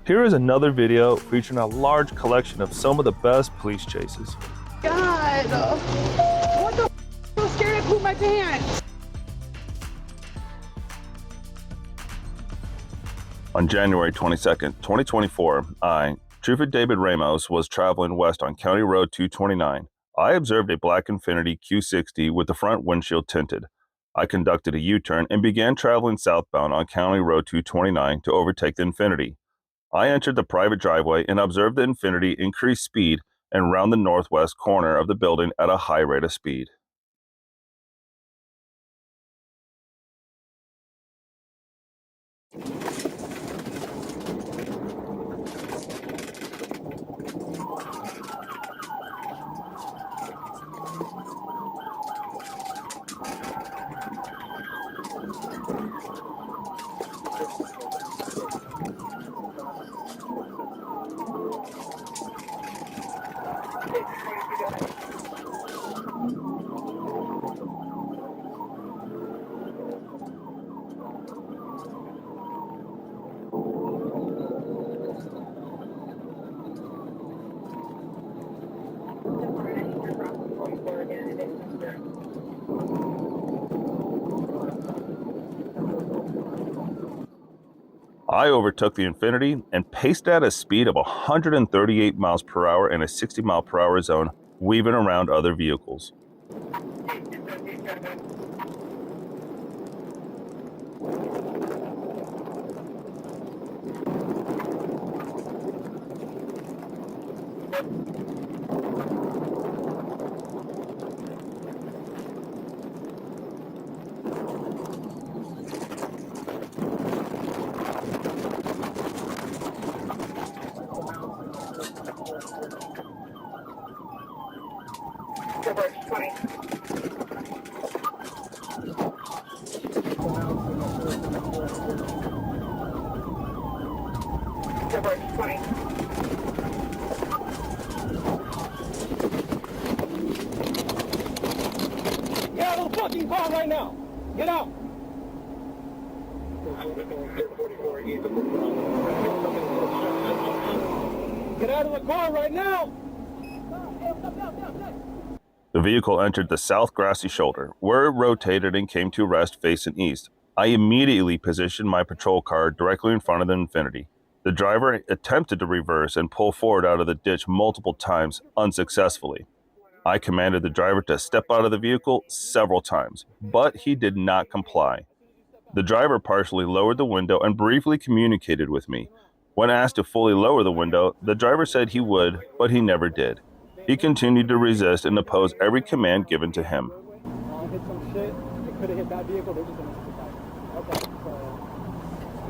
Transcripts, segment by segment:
Here is another video featuring a large collection of some of the best police chases. God, what the f***? I'm scared to poop my pants. On January 22nd, 2024, Trooper David Ramos, was traveling west on County Road 229. I observed a black Infiniti Q60 with the front windshield tinted. I conducted a U-turn and began traveling southbound on County Road 229 to overtake the Infiniti. I entered the private driveway and observed the Infiniti increase speed and round the northwest corner of the building at a high rate of speed. I overtook the Infiniti and paced at a speed of 138 miles per hour in a 60 mile per hour zone, weaving around other vehicles. Get out of the fucking car right now! Get out! Get out of the car right now! The vehicle entered the south grassy shoulder, where it rotated and came to rest facing east. I immediately positioned my patrol car directly in front of the Infiniti. The driver attempted to reverse and pull forward out of the ditch multiple times, unsuccessfully. I commanded the driver to step out of the vehicle several times, but he did not comply. The driver partially lowered the window and briefly communicated with me. When asked to fully lower the window, the driver said he would, but he never did. He continued to resist and oppose every command given to him. Hit some shit. It could have hit that vehicle. They're just gonna hit the back. Okay, so.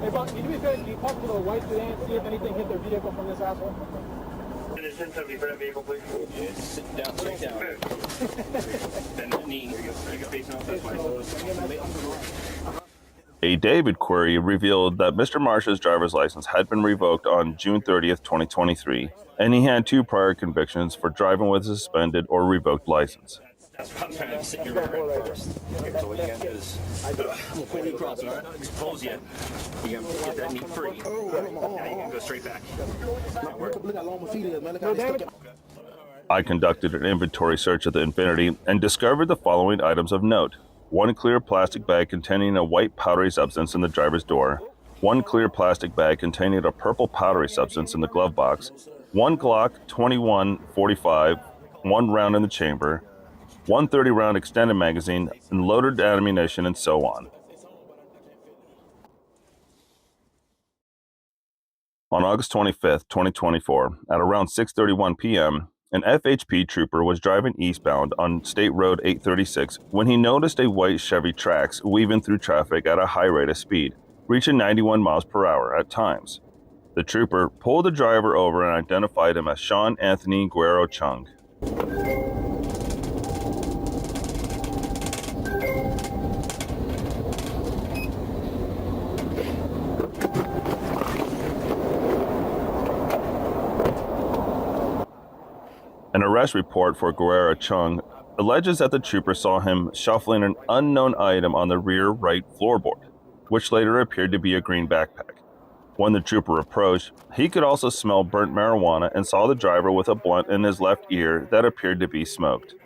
Hey, Bob, can you talk to the white sedan and see if anything hit their vehicle from this asshole? Can you send somebody for that vehicle, please? Yeah, sit down, straight down. Bend the knee. You're facing off that way. A David query revealed that Mr. Marsh's driver's license had been revoked on June 30th, 2023, and he had 2 prior convictions for driving with a suspended or revoked license. That's what I'm trying to sit your rear end first. Okay, so what you gotta do is, we'll put you across, all right? Not expose yet. You gotta get that knee free. Now you can go straight back. I conducted an inventory search of the Infiniti and discovered the following items of note. 1 clear plastic bag containing a white powdery substance in the driver's door, 1 clear plastic bag containing a purple powdery substance in the glove box, 1 Glock 21-45, 1 round in the chamber, 1 30-round extended magazine, and loaded ammunition, and so on. On August 25th, 2024, at around 6:31 p.m., an FHP trooper was driving eastbound on State Road 836 when he noticed a white Chevy Trax weaving through traffic at a high rate of speed, reaching 91 miles per hour at times. The trooper pulled the driver over and identified him as Sean Anthony Guerrero Chung. An arrest report for Guerrero Chung alleges that the trooper saw him shuffling an unknown item on the rear right floorboard, which later appeared to be a green backpack. When the trooper approached, he could also smell burnt marijuana and saw the driver with a blunt in his left ear that appeared to be smoked.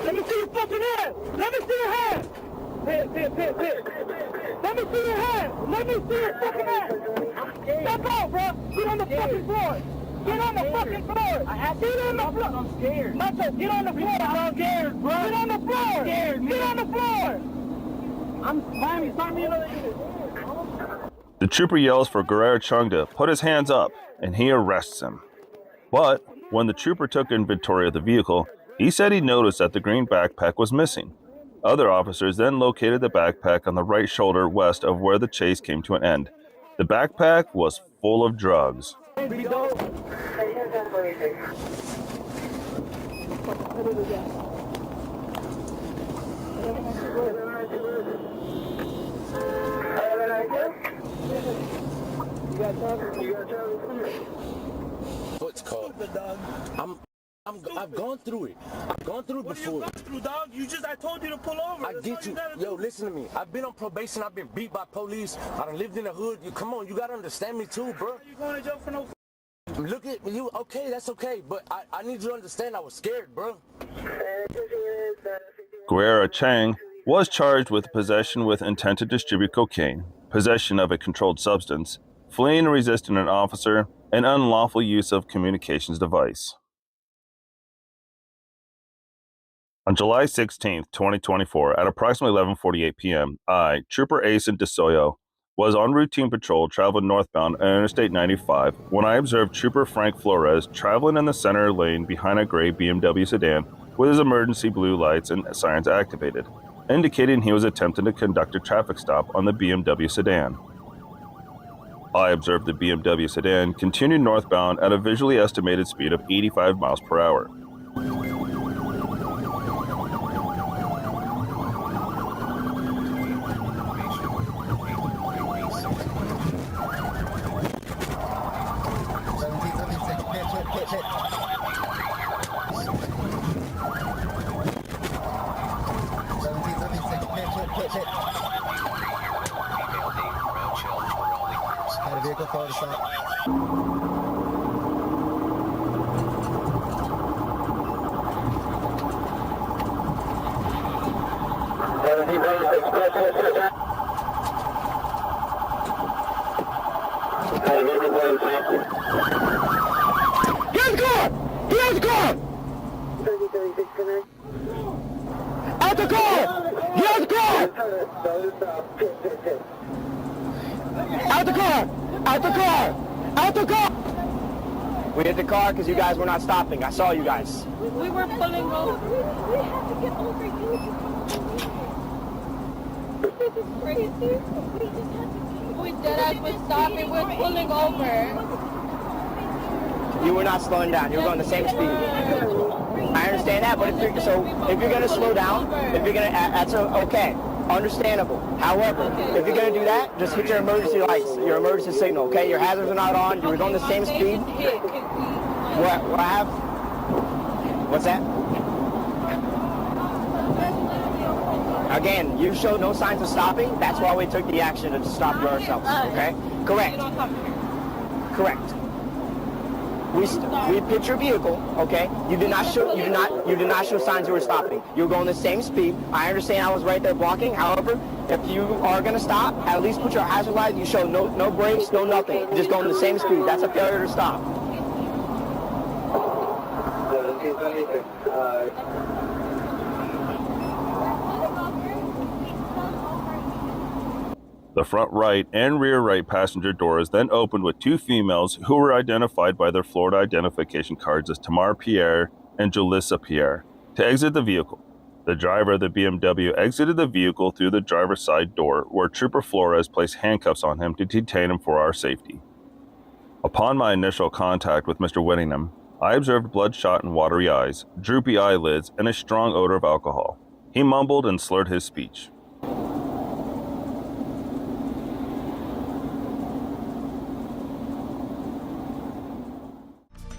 Let me see your fucking hand! Let me see your hand! Pit. Let me see your hand! Let me see your fucking hand! Step out, bro! Get on the fucking floor! Get on the fucking floor! Get on the floor! I'm scared. Macho, get on the floor! I'm scared, bro! Get on the floor! Get on the floor! I'm find me another unit. The trooper yells for Guerrero Chung to put his hands up, and he arrests him. But when the trooper took inventory of the vehicle, he said he noticed that the green backpack was missing. Other officers then located the backpack on the right shoulder west of where the chase came to an end. The backpack was full of drugs. What's called? I've gone through it. I've gone through it before. What you through, dog? I told you to pull over. I get you. Yo, listen to me. I've been on probation. I've been beat by police. I done lived in the hood. Come on, you gotta understand me too, bro. You going to jail for no? Look at you. Okay, that's okay. But I need you to understand I was scared, bro. Guerrero Chang was charged with possession with intent to distribute cocaine, possession of a controlled substance, fleeing and resisting an officer, and unlawful use of communications device. On July 16, 2024, at approximately 11:48 p.m., I, Trooper Asen DeSoyo, was on routine patrol traveling northbound on Interstate 95 when I observed Trooper Frank Flores traveling in the center lane behind a gray BMW sedan with his emergency blue lights and sirens activated, indicating he was attempting to conduct a traffic stop on the BMW sedan. I observed the BMW sedan continue northbound at a visually estimated speed of 85 miles per hour. Had a vehicle forward to stop. Get the car! Get out the car! Out the car! Get out the car! Out the car! Out the car! Out the car! We hit the car because you guys were not stopping. I saw you guys. We were pulling over. We have to get over you. This is crazy. We just have to keep. We dead as we're stopping. We're pulling over. You were not slowing down. You were going the same speed. I understand that, but if you're gonna slow down, that's okay. Understandable. However, if you're going to do that, just hit your emergency lights, your emergency signal, okay? Your hazards are not on. You were going the same speed. What's that? Again, you showed no signs of stopping. That's why we took the action to stop you ourselves, okay? Correct. Correct. We picked your vehicle, okay? You did not show signs you were stopping. You were going the same speed. I understand I was right there blocking. However, if you are gonna stop, at least put your hazard light. You show no brakes, no nothing. You're just going the same speed. That's a failure to stop. The front right and rear right passenger doors then opened with two females who were identified by their Florida identification cards as Tamar Pierre and Julissa Pierre to exit the vehicle. The driver of the BMW exited the vehicle through the driver's side door, where Trooper Flores placed handcuffs on him to detain him for our safety. Upon my initial contact with Mr. Whittingham, I observed bloodshot and watery eyes, droopy eyelids, and a strong odor of alcohol. He mumbled and slurred his speech.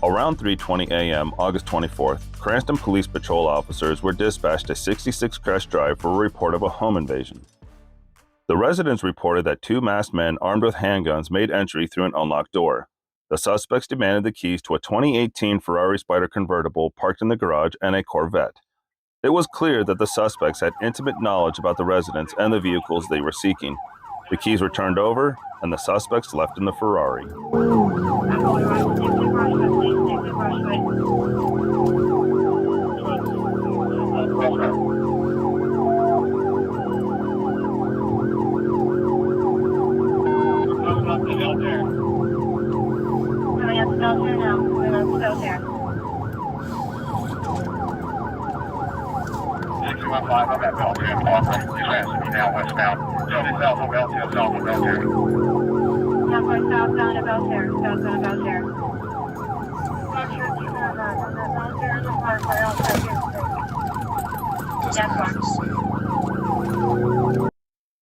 Around 3:20 a.m. August 24th, Cranston Police Patrol officers were dispatched to 66 Crest Drive for a report of a home invasion. The residents reported that two masked men armed with handguns made entry through an unlocked door. The suspects demanded the keys to a 2018 Ferrari Spider convertible parked in the garage and a Corvette. It was clear that the suspects had intimate knowledge about the residents and the vehicles they were seeking. The keys were turned over, and the suspects left in the Ferrari. I'm at Belgium, please answer me now westbound. 70 south of Belgium, south of Belgium. Yeah, we're southbound of Belterre, southbound of Belterre. Grand Cherokee, Belterre, the parkway outside here.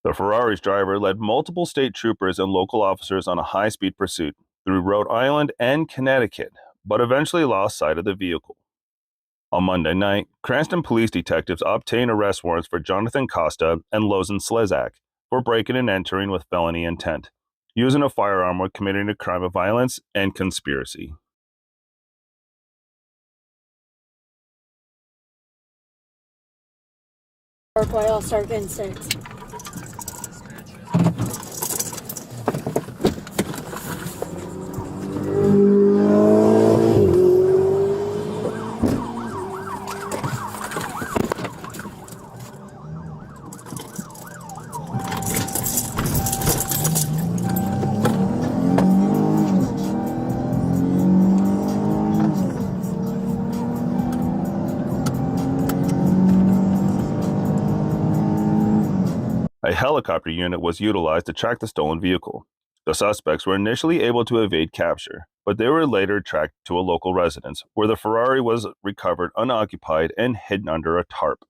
The Ferrari's driver led multiple state troopers and local officers on a high-speed pursuit through Rhode Island and Connecticut, but eventually lost sight of the vehicle. On Monday night, Cranston police detectives obtained arrest warrants for Jonathan Costa and Lozen Slezak for breaking and entering with felony intent, using a firearm while committing a crime of violence and conspiracy. Parkway, I'll start getting 6. A helicopter unit was utilized to track the stolen vehicle. The suspects were initially able to evade capture, but they were later tracked to a local residence, where the Ferrari was recovered unoccupied and hidden under a tarp.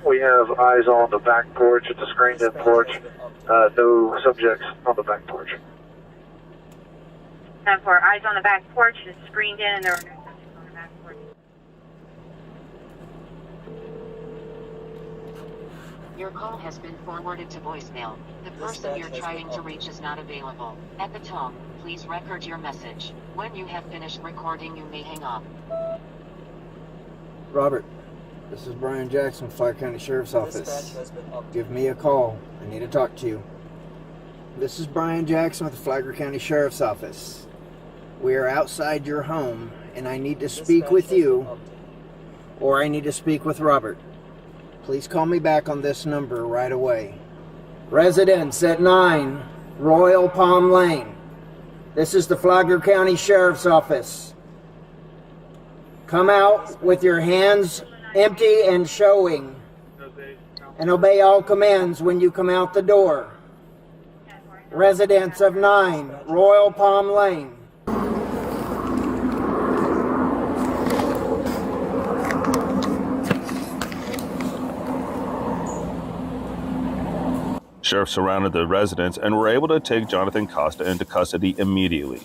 We have eyes on the back porch. It's a screened-in porch. No subjects on the back porch. 10-4, eyes on the back porch. It's screened in, and there are no subjects on the back porch. Your call has been forwarded to voicemail. The person you're trying to reach is not available. At the tone, please record your message. When you have finished recording, you may hang up. Robert, this is Brian Jackson, Flagler County Sheriff's Office. Give me a call. I need to talk to you. This is Brian Jackson with the Flagler County Sheriff's Office. We are outside your home, and I need to speak with you, or I need to speak with Robert. Please call me back on this number right away. Residence at 9 Royal Palm Lane. This is the Flagler County Sheriff's Office. Come out with your hands empty and showing, and obey all commands when you come out the door. Residents of 9 Royal Palm Lane. Sheriffs surrounded the residence and were able to take Jonathan Costa into custody immediately.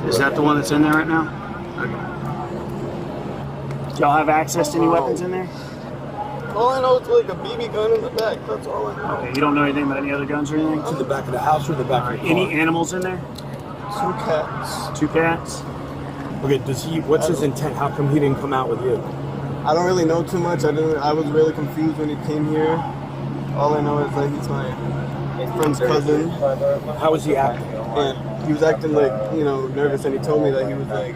Is that the one that's in there right now? Okay. Do y'all have access to any weapons in there? All I know is like a BB gun in the back. That's all I know. Okay, you don't know anything about any other guns or anything? To the back of the house or the back of the car? Any animals in there? 2 cats. 2 cats? Okay, what's his intent? How come he didn't come out with you? I don't really know too much. I was really confused when he came here. All I know is that he's my friend's cousin. How was he acting? And he was acting like, you know, nervous, and he told me that he was like...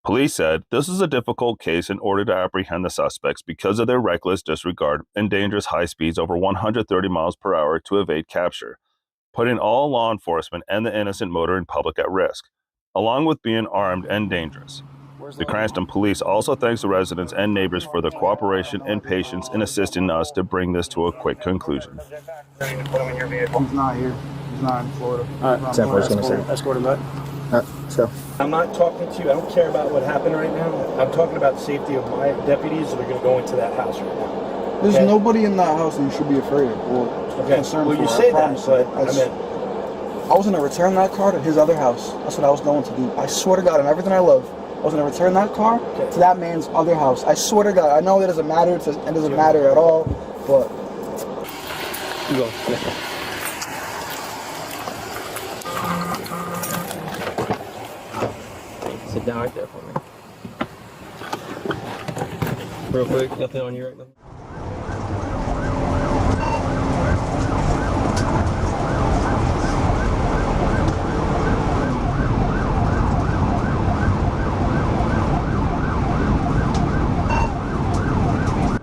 Police said this is a difficult case in order to apprehend the suspects because of their reckless disregard and dangerous high speeds over 130 miles per hour to evade capture, putting all law enforcement and the innocent motoring public at risk, along with being armed and dangerous. The Cranston Police also thanks the residents and neighbors for their cooperation and patience in assisting us to bring this to a quick conclusion. He's not here. He's not in Florida. All right, Escort him back. So I'm not talking to you. I don't care about what happened right now. I'm talking about the safety of my deputies that are going to go into that house right now. There's nobody in that house that you should be afraid of or concerned Well, for. you say that, but I mean, I was going to return that car to his other house. That's what I was going to do. I swear to God, and everything I love, I was going to return that car to that man's other house. I swear to God. I know it doesn't matter. It doesn't matter at all, but... You go. Sit down right there for me. Real quick, nothing on you right now.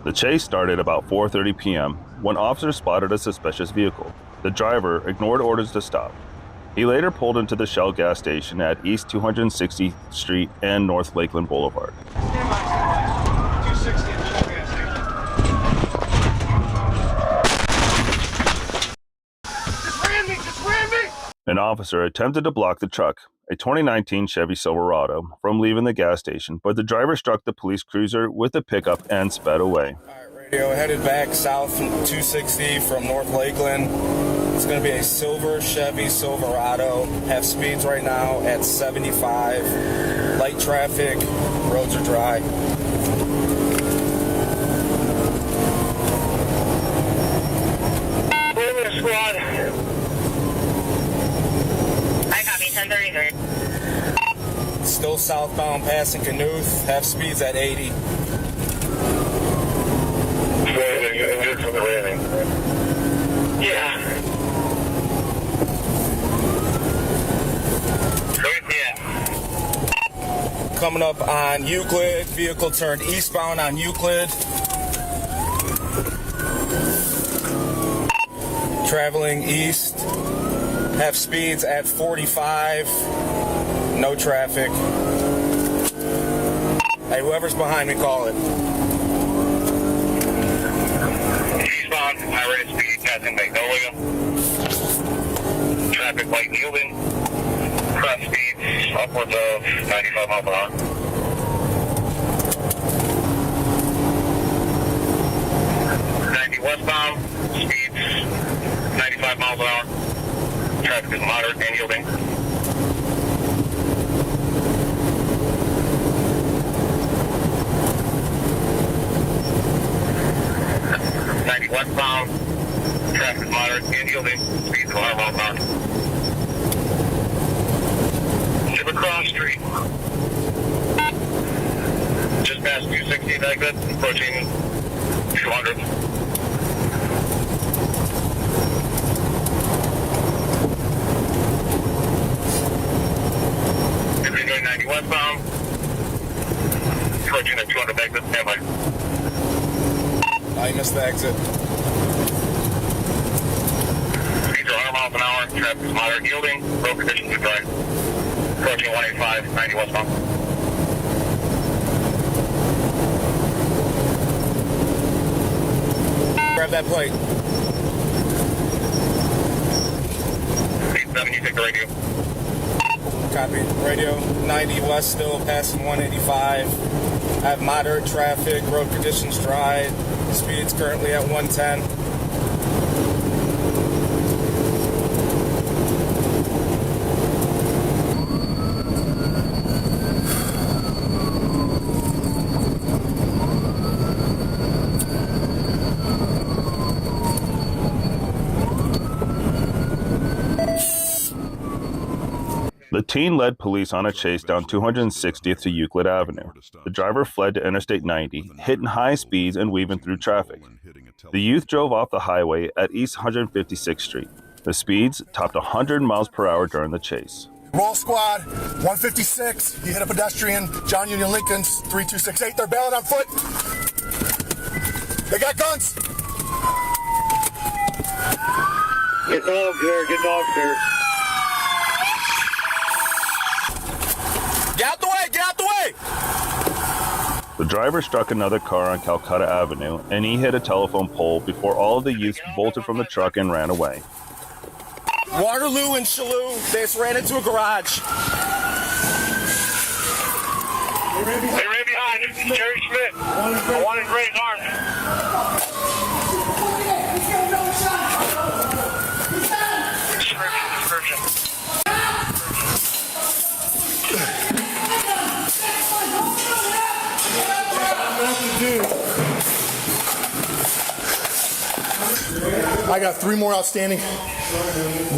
The chase started about 4:30 p.m. when officers spotted a suspicious vehicle. The driver ignored orders to stop. He later pulled into the Shell gas station at East 260th Street and North Lakeland Boulevard. An officer attempted to block the truck, a 2019 Chevy Silverado, from leaving the gas station, but the driver struck the police cruiser with a pickup and sped away. Radio headed back south from 260 from North Lakeland. It's going to be a silver Chevy Silverado. Have speeds right now at 75. Light traffic. Roads are dry. Squad. I copy 1033. Still southbound passing Knuth. Have speeds at 80. From the railing. Yeah. Coming up on Euclid. Vehicle turned eastbound on Euclid. Traveling east. Have speeds at 45. No traffic. Hey, whoever's behind me, call it. Eastbound, high rate of speed, passing Magnolia. Traffic light yielding. Cross speeds upwards of 95 miles per hour. Westbound, speeds 95 miles an hour. Traffic is moderate and yielding. Westbound, traffic is moderate and yielding. Speeds of 100 miles an hour. Shiver Cross Street. Just past 260 exit, approaching 200. 90 westbound. Approaching at 200 exit, standby. I missed the exit. Speeds are 100 miles an hour. Traffic is moderate yielding. Road conditions are dry. Approaching 185, 90 westbound. Grab that plate. 87, you take the radio. Copy. Radio 90 west still passing 185. I have moderate traffic. Road conditions dry. Speeds currently at 110. The teen led police on a chase down 260th to Euclid Avenue. The driver fled to Interstate 90, hitting high speeds and weaving through traffic. The youth drove off the highway at East 156th Street. The speeds topped 100 miles per hour during the chase. Roll squad, 156. You hit a pedestrian, John Union Lincoln's 3268. They're bailing on foot. They got guns. Get dogs there, get dogs there. Get out the way, get out the way! The driver struck another car on Calcutta Avenue, and he hit a telephone pole before all of the youths bolted from the truck and ran away. Waterloo and Shalou, they just ran into a garage. They ran behind Jerry Schmidt. One in Gray's arm. Description. I got 3 more outstanding.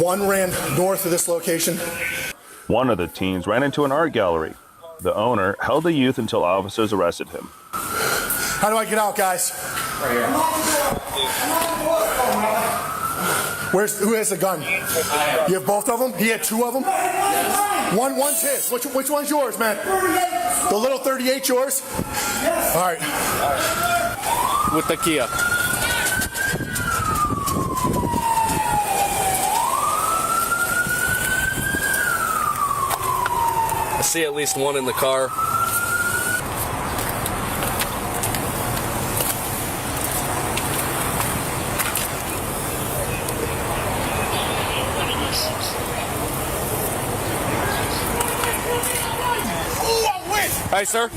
One ran north of this location. One of the teens ran into an art gallery. The owner held the youth until officers arrested him. How do I get out, guys? Right here. Who has the gun? You have both of them? He had 2 of them? One's his. Which one's yours, man? The little 38 yours? All right. With the Kia. I see at least one in the car. Hey, sir.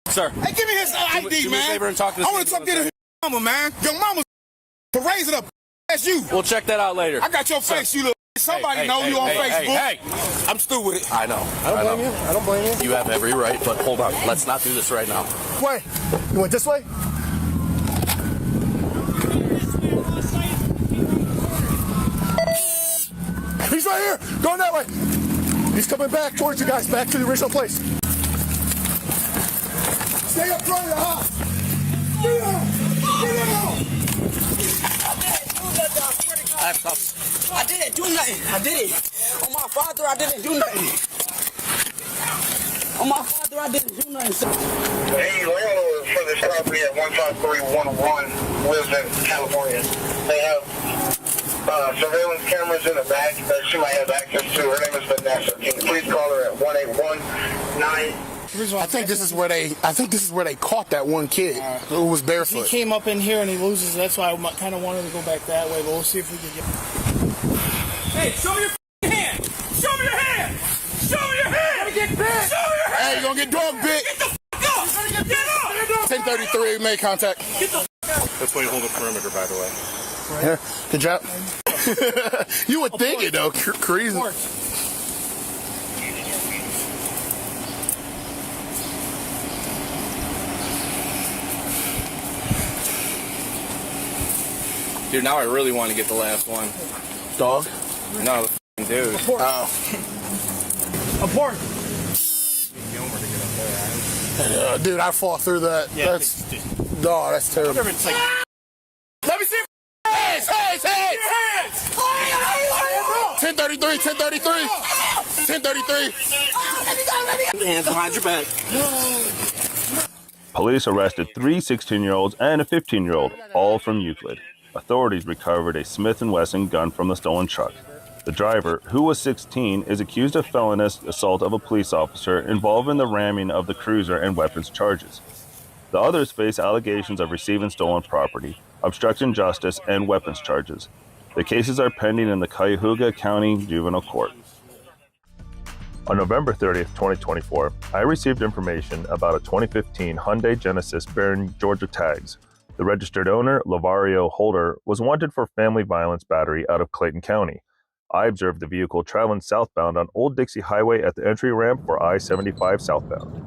Sir. Hey, give me his ID, do me a man. favor and talk to this I want to talk to his mama, man. Your mama to raise it up. That's you. We'll check that out later. I got your face, you little. Somebody know you on Facebook. Hey. I'm still with it. I know. I don't blame you. I don't blame you. You have every right, but hold on. Let's not do this right now. Wait. You went this way? He's right here. Going that way. He's coming back towards you guys, back to the original place. Stay up front of the house. Get out. I didn't do nothing. I did it. On my father, I didn't do nothing. On my father, I didn't do nothing. The landlord for this property at 15311 lives in California. They have surveillance cameras in the back that she might have access to. Her name is Vanessa. Can you please call her at 1819? I think this is where they caught that one kid who was barefoot. He came up in here and he loses. That's why I kind of wanted to go back that way, but we'll see if we can get. Hey, show me your hand! Show me your hand! Show me your hand! You're gonna get bit! Show me your hand! Hey, you're gonna get dog bit! Get the up! You're gonna get up! 1033 made contact. Get the That's why you hold the perimeter, by the way. Yeah, good job. You would think it though, crazy. Dude, now I really want to get the last one. Dog? No, the f***ing dude. Abort. Dude, I fall through that. Yeah, That's terrible. Whatever, it's like. Let me see. Hands! 1033. 1033. Hands behind your back. Police arrested 3 16-year-olds and a 15-year-old, all from Euclid. Authorities recovered a Smith & Wesson gun from the stolen truck. The driver, who was 16, is accused of felonious assault of a police officer involved in the ramming of the cruiser and weapons charges. The others face allegations of receiving stolen property, obstructing justice, and weapons charges. The cases are pending in the Cuyahoga County Juvenile Court. On November 30th, 2024, I received information about a 2015 Hyundai Genesis bearing Georgia tags. The registered owner, Lavario Holder, was wanted for family violence battery out of Clayton County. I observed the vehicle traveling southbound on Old Dixie Highway at the entry ramp for I-75 southbound.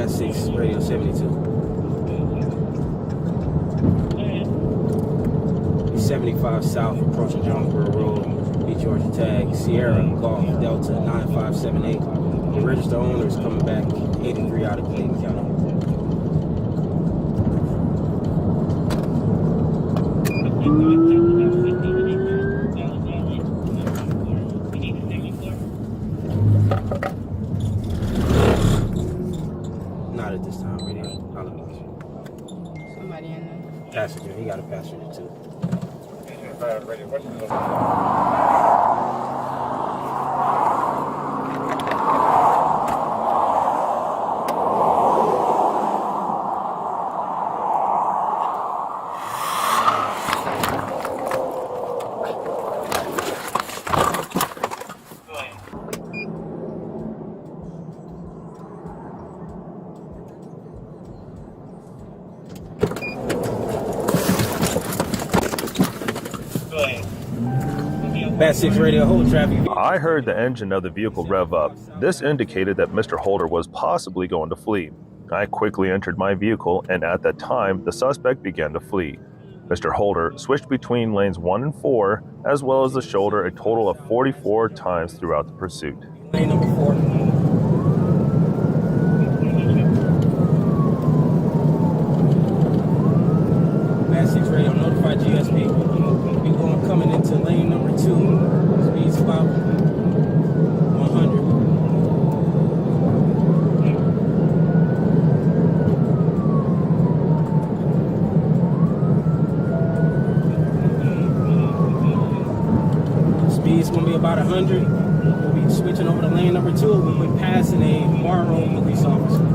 Bat 6, radio 72. 75 South, approaching Jonesboro Road, East Georgia tag, Sierra Golf Delta 9578. The registered owner is coming back 83 out of Clayton County. Not at this time, radio. Somebody in there. Passenger, he got a passenger too. Bat 6 radio, hold traffic. I heard the engine of the vehicle rev up. This indicated that Mr. Holder was possibly going to flee. I quickly entered my vehicle, and at that time, the suspect began to flee. Mr. Holder switched between lanes 1 and 4, as well as the shoulder a total of 44 times throughout the pursuit. Lane number 4. Bat 6 radio, notify GSP. We're going coming into lane number 2. Speed's about 100. Speed's gonna be about 100. We'll be switching over to lane number 2. We'll be passing a borrowed police officer.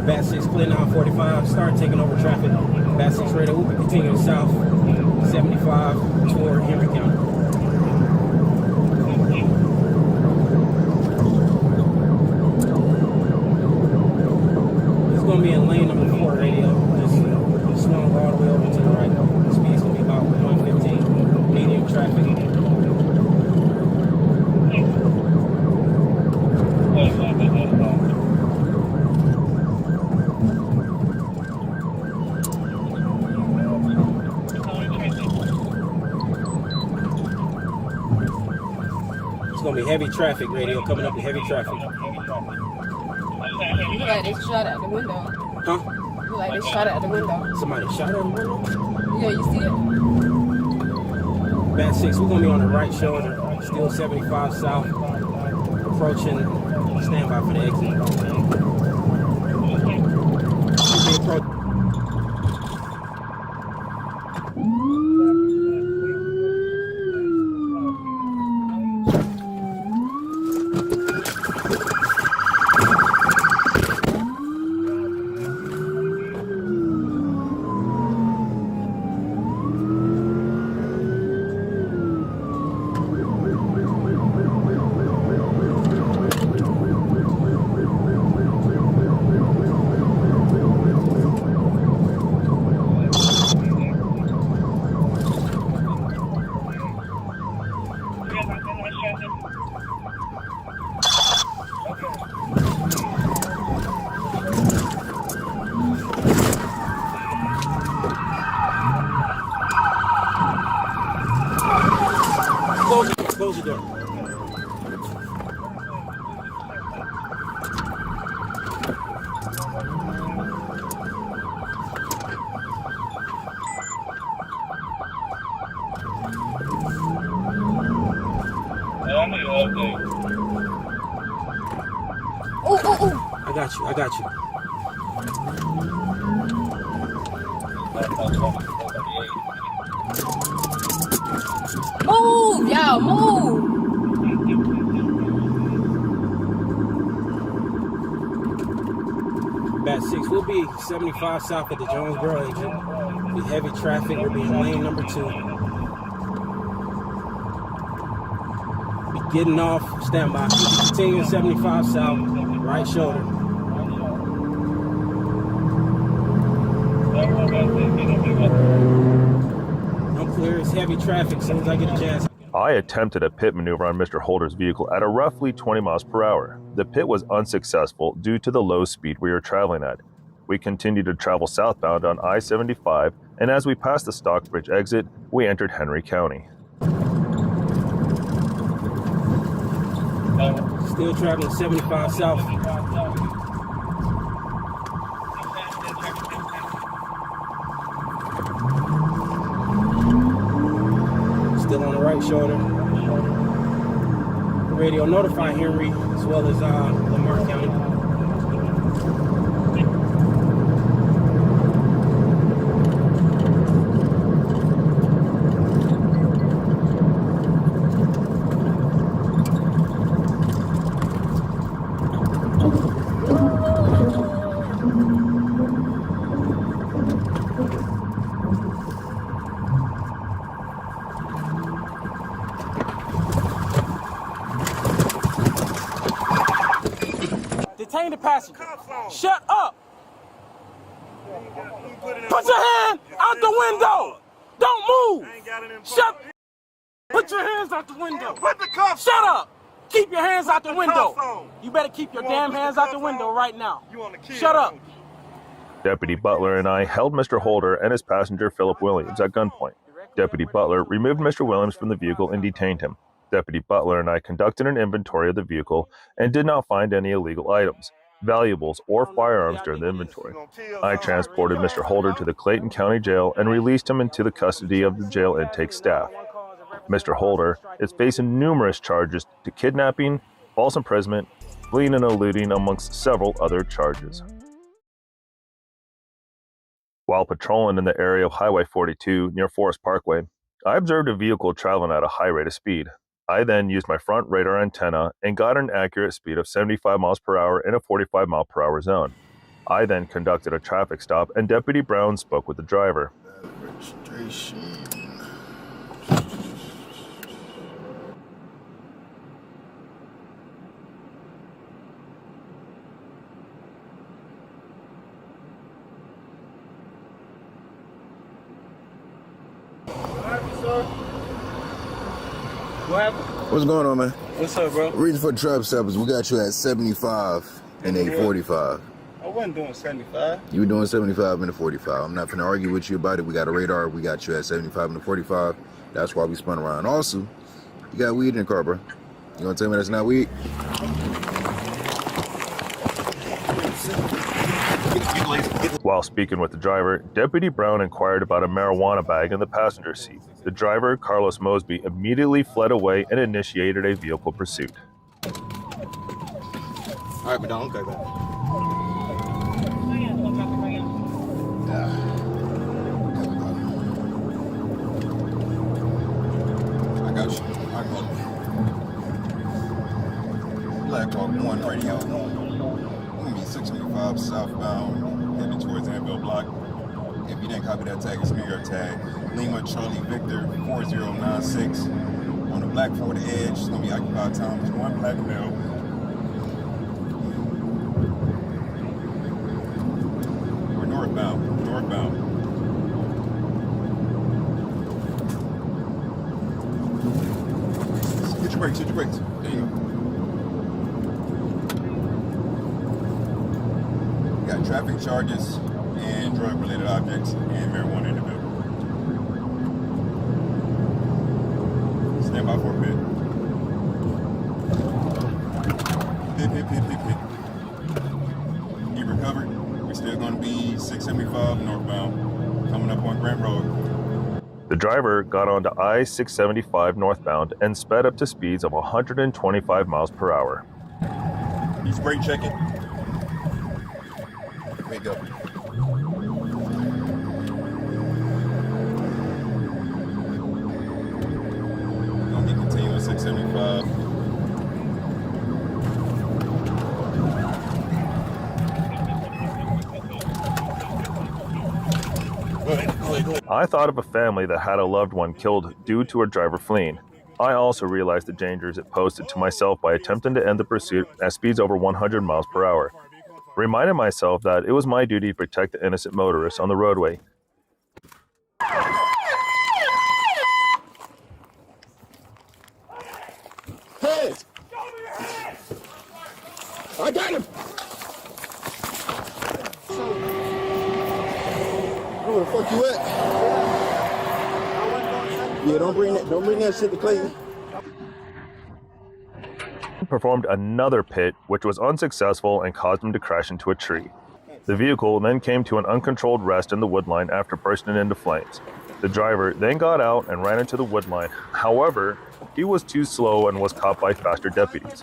Bat 6 clear now 45, start taking over traffic. Bat 6 radar will be continuing south 75 toward Henry County. It's going to be in lane number 4 radio. Just swung all the way over to the right. The speed's going to be about 115, medium traffic. It's gonna be heavy traffic, radio coming up with heavy traffic. You look like they shot at the window. Huh? You look like they shot at the window. Somebody shot at the window? Yeah, you see it? Bat 6, we're gonna be on the right shoulder, still 75 south, approaching, stand by for the exit. Close the door. I got you. Move, y'all, move. Bat 6, we'll be 75 south at the Jonesboro exit. With heavy traffic, we'll be in lane number 2. Getting off, stand by. Continue 75 south, right shoulder. I'm clear, it's heavy traffic. As soon as I get a chance. I attempted a pit maneuver on Mr. Holder's vehicle at a roughly 20 miles per hour. The pit was unsuccessful due to the low speed we were traveling at. We continued to travel southbound on I-75, and as we passed the Stockbridge exit, we entered Henry County. Still traveling 75 south. Still on the right shoulder. Radio notify Henry as well as Lamar County. Detain the passenger. Shut up. Put your hand out the window. Don't move. Shut. Put your hands out the window. Put the cuffs. Shut up. Keep your hands out the window. You better keep your damn hands out the window right now. Shut up. Deputy Butler and I held Mr. Holder and his passenger Philip Williams at gunpoint. Deputy Butler removed Mr. Williams from the vehicle and detained him. Deputy Butler and I conducted an inventory of the vehicle and did not find any illegal items, valuables, or firearms during the inventory. I transported Mr. Holder to the Clayton County Jail and released him into the custody of the jail intake staff. Mr. Holder is facing numerous charges to kidnapping, false imprisonment, fleeing and eluding, amongst several other charges. While patrolling in the area of Highway 42 near Forest Parkway, I observed a vehicle traveling at a high rate of speed. I then used my front radar antenna and got an accurate speed of 75 miles per hour in a 45 mile per hour zone. I then conducted a traffic stop and Deputy Brown spoke with the driver. Registration. What's going on, man? What's up, bro? Reason for the traffic stop is we got you at 75 and a 45. I wasn't doing 75. You were doing 75 and a 45. I'm not finna argue with you about it. We got a radar. We got you at 75 and a 45. That's why we spun around. Also, you got weed in the car, bro. You gonna tell me that's not weed? While speaking with the driver, Deputy Brown inquired about a marijuana bag in the passenger seat. The driver, Carlos Mosby, immediately fled away and initiated a vehicle pursuit. All right, but don't go back. I got you. I got you. Black Hawk 1 radio. I'm gonna be 625 southbound, headed towards Anvil Block. If you didn't copy that tag, it's New York tag. Lima Charlie Victor 4096 on the Black Ford Edge. It's gonna be occupied time. There's one black male. We're northbound. Hit your brakes. There you go. Got traffic charges and drug-related objects and marijuana in the building. Stand by for a bit. Hit. He recovered. We're still going to be 675 northbound, coming up on Grant Road. The driver got onto I-675 northbound and sped up to speeds of 125 miles per hour. He's brake checking. Wake up. Gonna be continuing 675. Go ahead. I thought of a family that had a loved one killed due to a driver fleeing. I also realized the dangers it posed to myself by attempting to end the pursuit at speeds over 100 miles per hour. Reminded myself that it was my duty to protect the innocent motorists on the roadway. Hey! I got him! Where the fuck you at? Yeah, don't bring that shit to Clayton. Performed another pit, which was unsuccessful and caused him to crash into a tree. The vehicle then came to an uncontrolled rest in the woodline after bursting into flames. The driver then got out and ran into the woodline. However, he was too slow and was caught by faster deputies.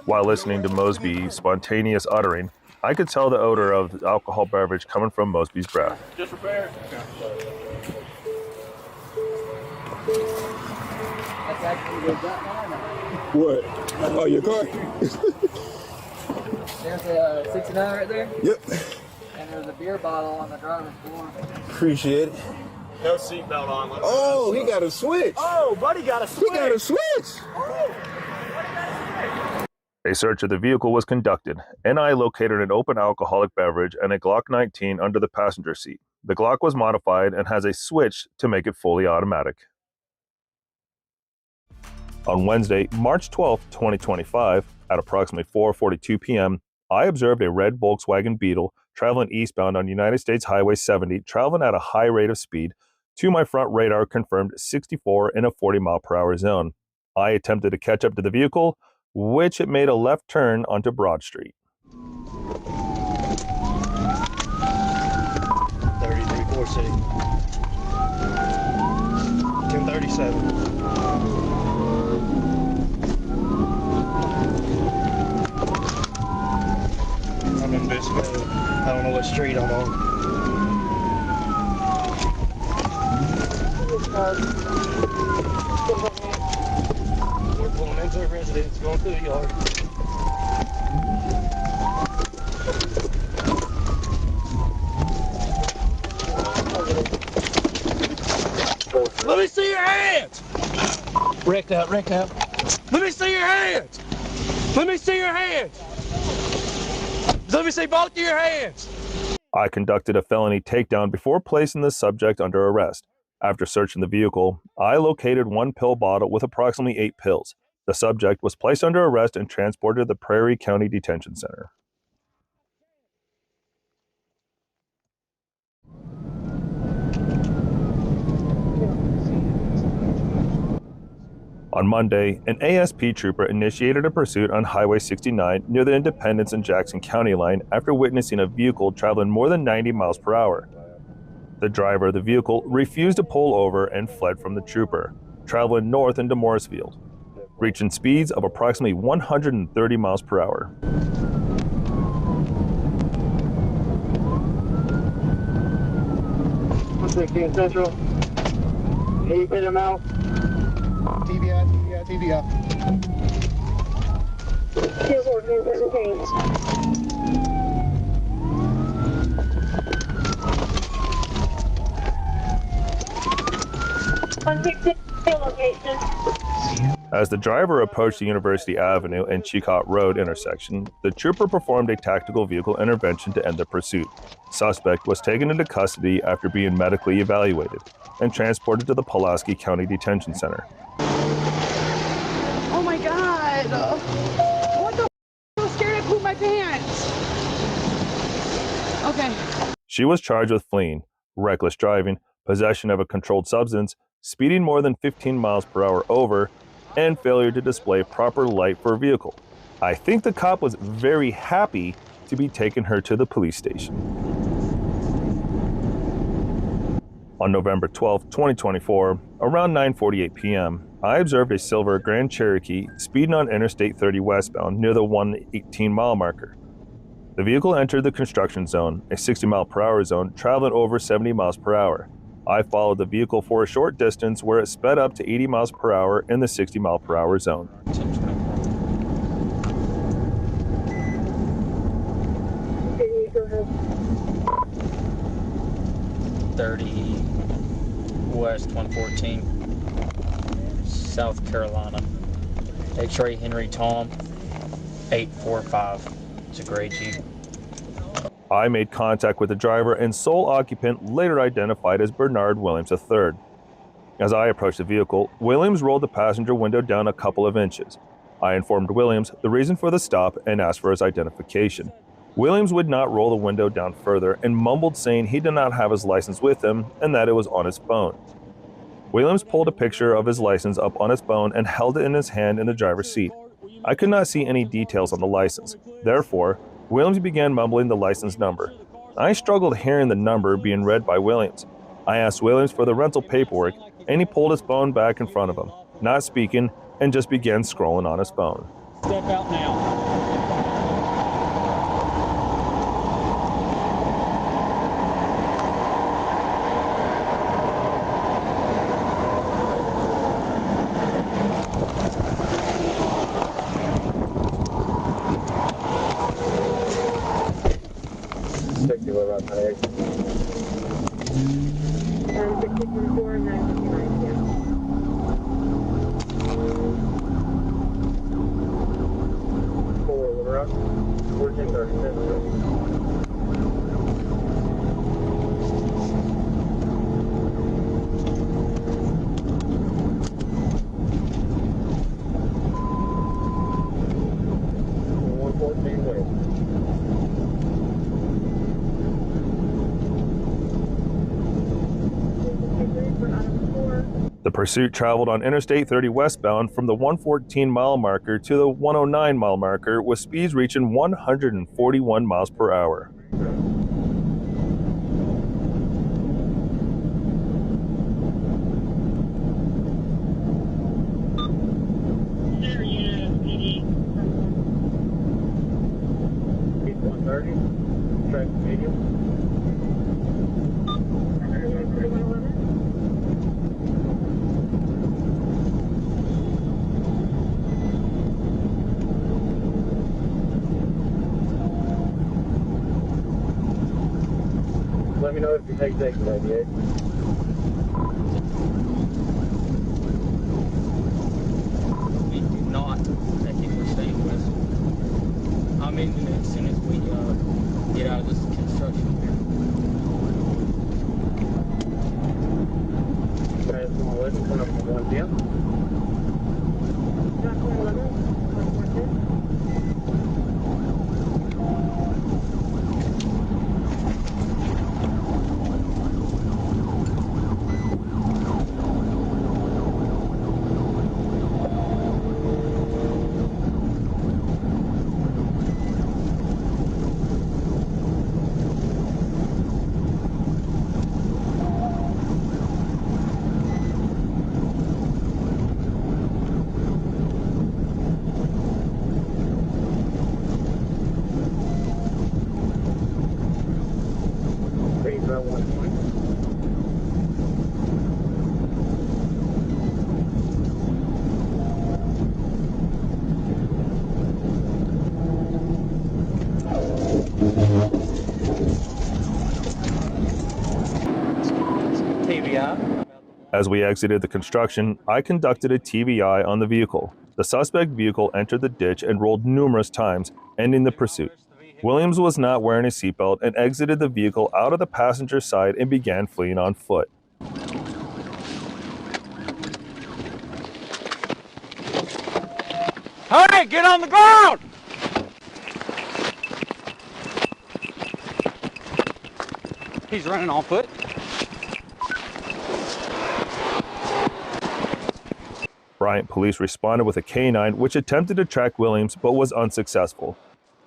While listening to Mosby's spontaneous uttering, I could tell the odor of the alcohol beverage coming from Mosby's breath. Just repair. What? Oh, your car? There's a 69 right there. Yep. And there's a beer bottle on the driver's floor. Appreciate it. No seatbelt on. Oh, he got a switch. Oh, buddy got a switch. He got a switch. A search of the vehicle was conducted, and I located an open alcoholic beverage and a Glock 19 under the passenger seat. The Glock was modified and has a switch to make it fully automatic. On Wednesday, March 12, 2025, at approximately 4:42 p.m., I observed a red Volkswagen Beetle traveling eastbound on United States Highway 70, traveling at a high rate of speed. To my front radar confirmed 64 in a 40-mile-per-hour zone. I attempted to catch up to the vehicle, which it made a left turn onto Broad Street. 33-4 City. 1037. I'm in Bisco. I don't know what street I'm on. We're pulling into a residence, going through the yard. Let me see your hands! Wrecked out. Let me see your hands! Let me see your hands! Let me see both of your hands! I conducted a felony takedown before placing the subject under arrest. After searching the vehicle, I located one pill bottle with approximately 8 pills. The subject was placed under arrest and transported to the Prairie County Detention Center. On Monday, an ASP trooper initiated a pursuit on Highway 69 near the Independence and Jackson County line after witnessing a vehicle traveling more than 90 miles per hour. The driver of the vehicle refused to pull over and fled from the trooper, traveling north into Morrisfield, reaching speeds of approximately 130 miles per hour. Central. 8-minute mouth. TBI. Field ordinance and things. Location. As the driver approached the University Avenue and Chicot Road intersection, the trooper performed a tactical vehicle intervention to end the pursuit. Suspect was taken into custody after being medically evaluated and transported to the Pulaski County Detention Center. Oh my God! What the f***? I'm so scared I pooped my pants! Okay. She was charged with fleeing, reckless driving, possession of a controlled substance, speeding more than 15 miles per hour over, and failure to display proper light for a vehicle. I think the cop was very happy to be taking her to the police station. On November 12, 2024, around 9:48 p.m., I observed a silver Grand Cherokee speeding on Interstate 30 westbound near the 118-mile marker. The vehicle entered the construction zone, a 60-mile-per-hour zone, traveling over 70 miles per hour. I followed the vehicle for a short distance where it sped up to 80 miles per hour in the 60-mile-per-hour zone. Go ahead. 30 West 114. South Carolina. X-ray Henry Tom, 845. It's a gray Jeep. I made contact with the driver and sole occupant, later identified as Bernard Williams III. As I approached the vehicle, Williams rolled the passenger window down a couple of inches. I informed Williams the reason for the stop and asked for his identification. Williams would not roll the window down further and mumbled saying he did not have his license with him and that it was on his phone. Williams pulled a picture of his license up on his phone and held it in his hand in the driver's seat. I could not see any details on the license. Therefore, Williams began mumbling the license number. I struggled hearing the number being read by Williams. I asked Williams for the rental paperwork, and he pulled his phone back in front of him, not speaking, and just began scrolling on his phone. Step out now. The pursuit traveled on Interstate 30 westbound from the 114 mile marker to the 109 mile marker with speeds reaching 141 miles per hour. Let me know if you take exit 88. We do not. I think we're staying west. I'm ending it as soon as we get out of this construction here. Guys, 111 coming up from 1 p.m. As we exited the construction, I conducted a TVI on the vehicle. The suspect vehicle entered the ditch and rolled numerous times, ending the pursuit. Williams was not wearing a seatbelt and exited the vehicle out of the passenger side and began fleeing on foot. Hey, get on the ground! He's running on foot. Bryant police responded with a canine which attempted to track Williams but was unsuccessful.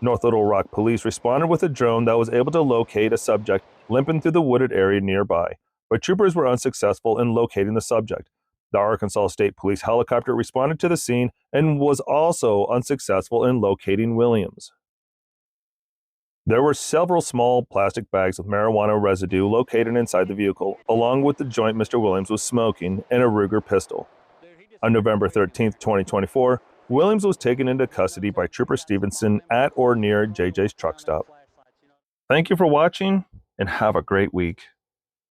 North Little Rock police responded with a drone that was able to locate a subject limping through the wooded area nearby, but troopers were unsuccessful in locating the subject. The Arkansas State Police helicopter responded to the scene and was also unsuccessful in locating Williams. There were several small plastic bags with marijuana residue located inside the vehicle, along with the joint Mr. Williams was smoking and a Ruger pistol. On November 13, 2024, Williams was taken into custody by Trooper Stevenson at or near JJ's truck stop. Thank you for watching and have a great week.